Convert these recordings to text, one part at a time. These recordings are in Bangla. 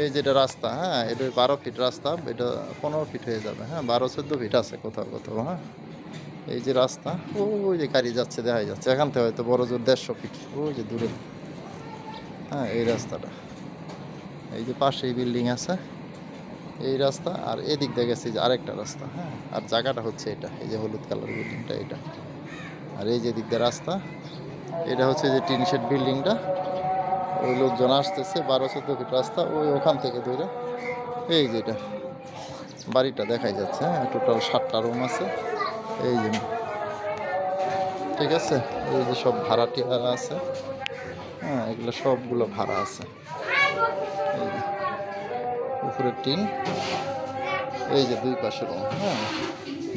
এই যেটা রাস্তা, হ্যাঁ, এটা 12 ফিট রাস্তা, এটা 15 ফিট হয়ে যাবে, হ্যাঁ, 12-14 ফিট আছে কোথাও কোথাও, হ্যাঁ। এই যে রাস্তা, ওই যে গাড়ি যাচ্ছে দেখা যাচ্ছে, এখান থেকে হয়তো বড় জোর 150 ফিট, ওই যে দূরে, হ্যাঁ, এই রাস্তাটা। এই যে পাশেই বিল্ডিং আছে, এই রাস্তা, আর এদিক দিয়ে গেছে যে আরেকটা রাস্তা, হ্যাঁ। আর জায়গাটা হচ্ছে এটা, এই যে হলুদ কালার বিল্ডিংটা এটা। আর এই যে দিক দিয়ে রাস্তা, এটা হচ্ছে যে টিন শেড বিল্ডিংটা। ওই লোকজন আসতেছে, 12-14 ফিট রাস্তা, ওই ওখান থেকে ধরে এই যে এটা বাড়িটা দেখাই যাচ্ছে, হ্যাঁ। টোটাল 7টা রুম আছে, এই যে, ঠিক আছে। এই যে সব ভাড়াটিয়ারা আছে, হ্যাঁ, এগুলো সবগুলো ভাড়া আছে। এই যে উপরে টিন, এই যে দুই পাশে রুম, হ্যাঁ,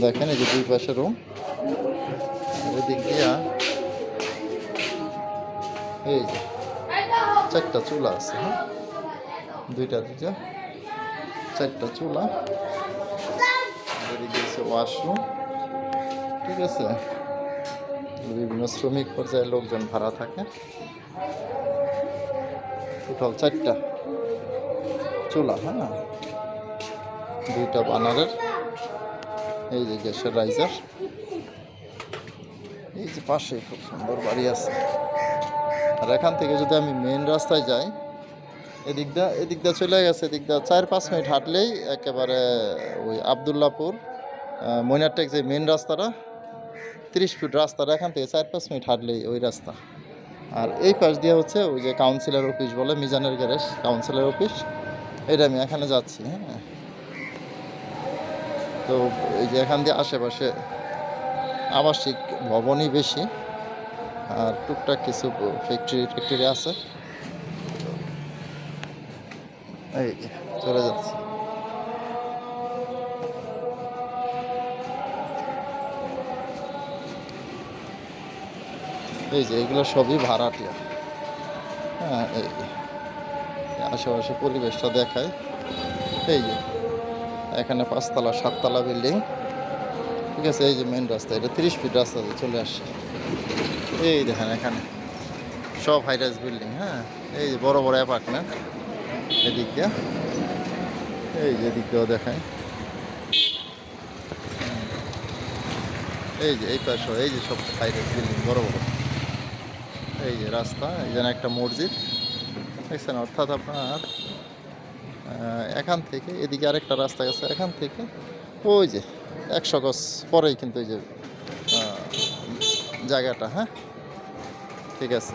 দেখেন এই যে দুই পাশে রুম। এদিক দিয়া এই যে 4টা চুলা আছে, হ্যাঁ, 2টা 4টা চুলা। এদিকে হচ্ছে ওয়াশরুম, ঠিক আছে। বিভিন্ন শ্রমিক পর্যায়ে লোকজন ভাড়া থাকে। টোটাল 4টা চুলা, হ্যাঁ, 2টা বানারের। এই যে গ্যাসের রাইজার। এই যে পাশে খুব সুন্দর বাড়ি আছে। আর এখান থেকে যদি আমি মেন রাস্তায় যাই, এদিকটা চলে গেছে, এদিকটা 4-5 মিনিট হাঁটলেই একেবারে ওই আবদুল্লাপুর মইনারটেক যে মেন রাস্তাটা, 30 ফিট রাস্তাটা, এখান থেকে 4-5 মিনিট হাঁটলেই ওই রাস্তা। আর এই পাশ দিয়ে হচ্ছে ওই যে কাউন্সিলর অফিস বলে, মিজানের গ্যারেজ কাউন্সিলর অফিস, এটা আমি এখানে যাচ্ছি, হ্যাঁ। তো এই যে এখান দিয়ে আশেপাশে আবাসিক ভবনই বেশি, আর টুকটাক কিছু ফ্যাক্টরি আছে। এই যে চলে যাচ্ছে। এই যে এগুলো সবই ভাড়াটিয়া, হ্যাঁ। এই যে আশেপাশে পরিবেশটা দেখায়। এই যে এখানে 5তলা 7তলা বিল্ডিং, ঠিক আছে। এই যে মেন রাস্তা, এটা 30 ফিট রাস্তা দিয়ে চলে আসছে। এই দেখেন এখানে সব হাইরাইজ বিল্ডিং, হ্যাঁ। এই যে বড় বড় অ্যাপার্টমেন্ট এদিক দিয়ে, এই যে এদিক দিয়েও দেখায়। এই যে এই পাশে এই যে সব হাইরাইজ বিল্ডিং বড় বড়। এই যে রাস্তা, এই যেন একটা মসজিদ দেখছেন। অর্থাৎ আপনার এখান থেকে এদিকে আরেকটা রাস্তা গেছে, এখান থেকে ওই যে 100 গজ পরেই কিন্তু এই যে জায়গাটা, হ্যাঁ, ঠিক আছে।